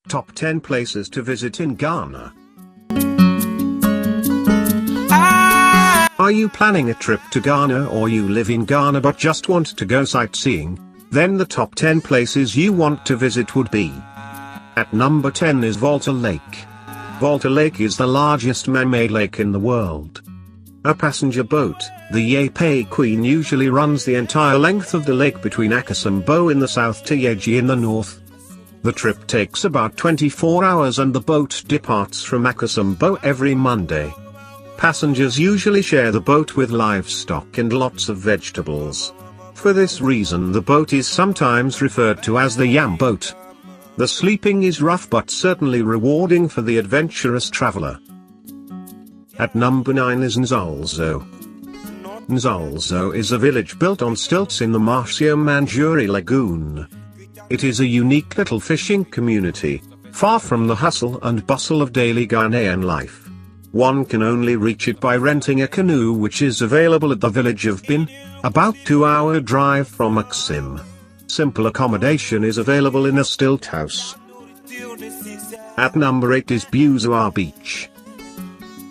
Top 10 places to visit in Ghana. Are you planning a trip to Ghana, or you live in Ghana but just want to go sightseeing? Then the top 10 places you want to visit would be. At number 10 is Volta Lake. Volta Lake is the largest man-made lake in the world. A passenger boat, the Yepe Queen, usually runs the entire length of the lake between Akasambo in the south to Yeji in the north. The trip takes about 24 hours and the boat departs from Akasambo every Monday. Passengers usually share the boat with livestock and lots of vegetables. For this reason the boat is sometimes referred to as the Yam Boat. The sleeping is rough but certainly rewarding for the adventurous traveler. At number 9 is Nzalzo. Nzalzo is a village built on stilts in the Marcio Manjuri Lagoon. It is a unique little fishing community, far from the hustle and bustle of daily Ghanaian life. One can only reach it by renting a canoe, which is available at the village of Bin, about 2-hour drive from Maxim. Simple accommodation is available in a stilt house. At number 8 is Busuar Beach.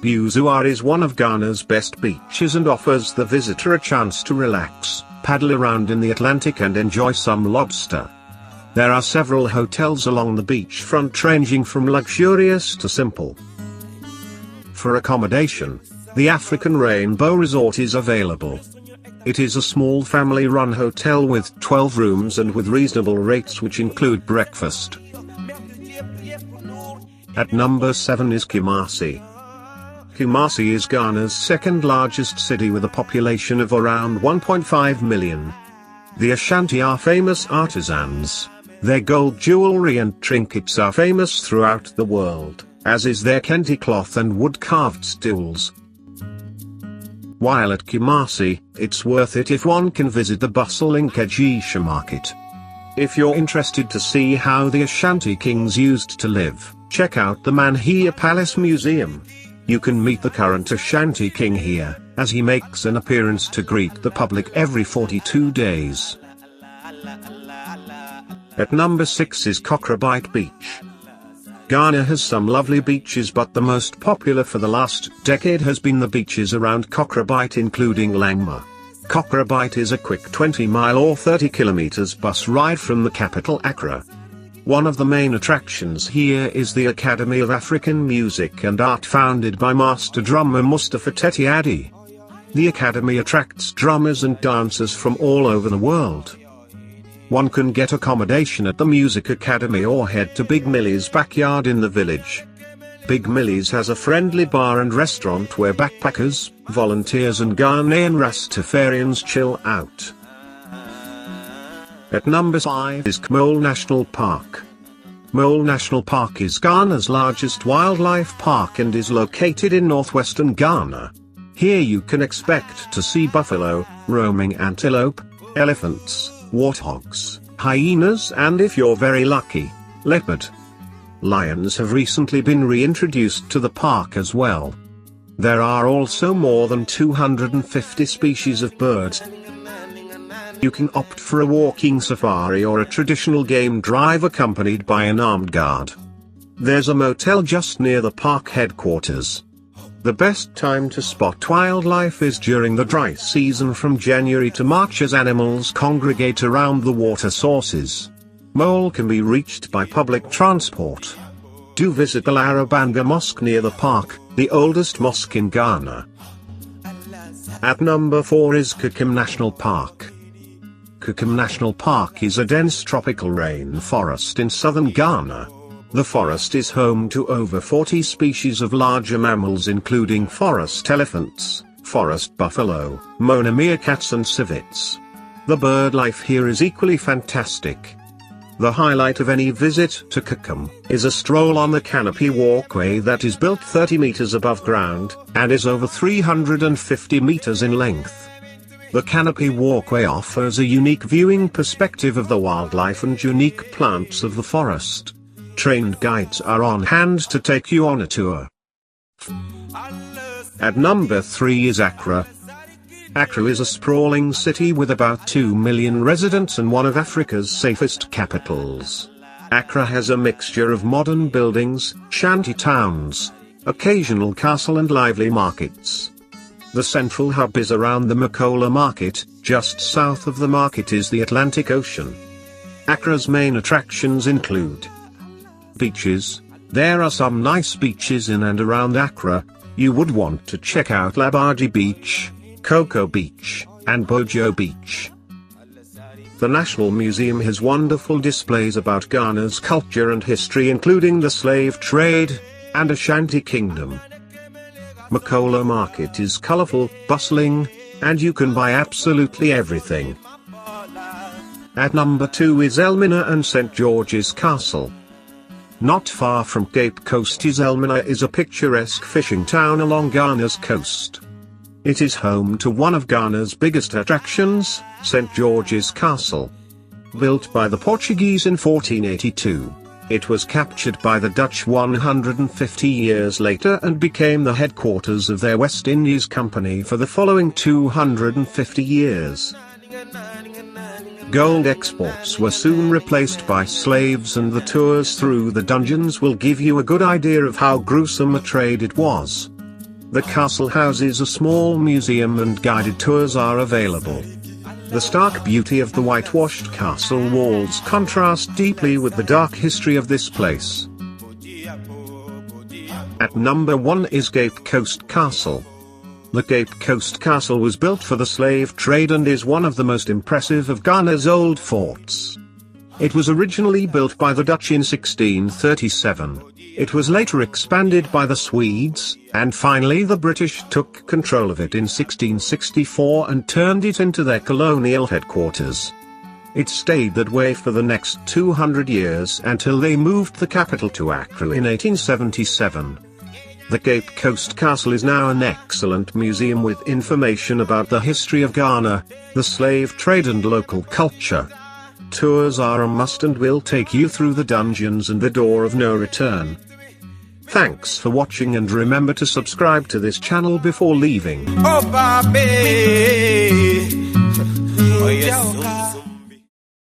Busuar is one of Ghana's best beaches and offers the visitor a chance to relax, paddle around in the Atlantic and enjoy some lobster. There are several hotels along the beachfront ranging from luxurious to simple. For accommodation, the African Rainbow Resort is available. It is a small family-run hotel with 12 rooms and with reasonable rates which include breakfast. At number 7 is Kumasi. Kumasi is Ghana's second largest city with a population of around 1.5 million. The Ashanti are famous artisans. Their gold jewelry and trinkets are famous throughout the world, as is their kente cloth and wood-carved stools. While at Kumasi, it's worth it if one can visit the bustling Kejisha market. If you're interested to see how the Ashanti kings used to live, check out the Manhia Palace Museum. You can meet the current Ashanti king here, as he makes an appearance to greet the public every 42 days. At number 6 is Kokrobite Beach. Ghana has some lovely beaches, but the most popular for the last decade has been the beaches around Kokrobite, including Langma. Kokrobite is a quick 20-mile or 30 kilometers bus ride from the capital Accra. One of the main attractions here is the Academy of African Music and Art, founded by master drummer Mustafa Tetiadi. The Academy attracts drummers and dancers from all over the world. One can get accommodation at the Music Academy or head to Big Millie's backyard in the village. Big Millie's has a friendly bar and restaurant where backpackers, volunteers and Ghanaian Rastafarians chill out. At number 5 is Mole National Park. Mole National Park is Ghana's largest wildlife park and is located in northwestern Ghana. Here you can expect to see buffalo, roaming antelope, elephants, warthogs, hyenas and, if you're very lucky, leopard. Lions have recently been reintroduced to the park as well. There are also more than 250 species of birds. You can opt for a walking safari or a traditional game drive accompanied by an armed guard. There's a motel just near the park headquarters. The best time to spot wildlife is during the dry season from January to March, as animals congregate around the water sources. Mole can be reached by public transport. Do visit the Larabanga Mosque near the park, the oldest mosque in Ghana. At number 4 is Kokrobite National Park. Kokrobite National Park is a dense tropical rainforest in southern Ghana. The forest is home to over 40 species of larger mammals, including forest elephants, forest buffalo, Mona meerkats and civets. The bird life here is equally fantastic. The highlight of any visit to Kokrobite is a stroll on the canopy walkway that is built 30 meters above ground, and is over 350 meters in length. The canopy walkway offers a unique viewing perspective of the wildlife and unique plants of the forest. Trained guides are on hand to take you on a tour. At number 3 is Accra. Accra is a sprawling city with about 2 million residents and one of Africa's safest capitals. Accra has a mixture of modern buildings, shanty towns, occasional castle and lively markets. The central hub is around the Makola Market. Just south of the market is the Atlantic Ocean. Accra's main attractions include beaches. There are some nice beaches in and around Accra. You would want to check out Kokrobite Beach, Kokrobite Beach, and Busuar Beach. The National Museum has wonderful displays about Ghana's culture and history, including the slave trade and Ashanti Kingdom. Makola Market is colorful, bustling, and you can buy absolutely everything. At number 2 is Elmina and St. George's Castle. Not far from Cape Coast Elmina is a picturesque fishing town along Ghana's coast. It is home to one of Ghana's biggest attractions, St. George's Castle. Built by the Portuguese in 1482, it was captured by the Dutch 150 years later and became the headquarters of their West Indies Company for the following 250 years. Gold exports were soon replaced by slaves, and the tours through the dungeons will give you a good idea of how gruesome a trade it was. The castle houses a small museum and guided tours are available. The stark beauty of the whitewashed castle walls contrast deeply with the dark history of this place. At number 1 is Cape Coast Castle. The Cape Coast Castle was built for the slave trade and is one of the most impressive of Ghana's old forts. It was originally built by the Dutch in 1637. It was later expanded by the Swedes, and finally the British took control of it in 1664 and turned it into their colonial headquarters. It stayed that way for the next 200 years until they moved the capital to Accra in 1877. The Cape Coast Castle is now an excellent museum with information about the history of Ghana, the slave trade and local culture. Tours are a must and will take you through the dungeons and the door of no return. Thanks for watching, and remember to subscribe to this channel before leaving. Oh, baby. Oh, yes.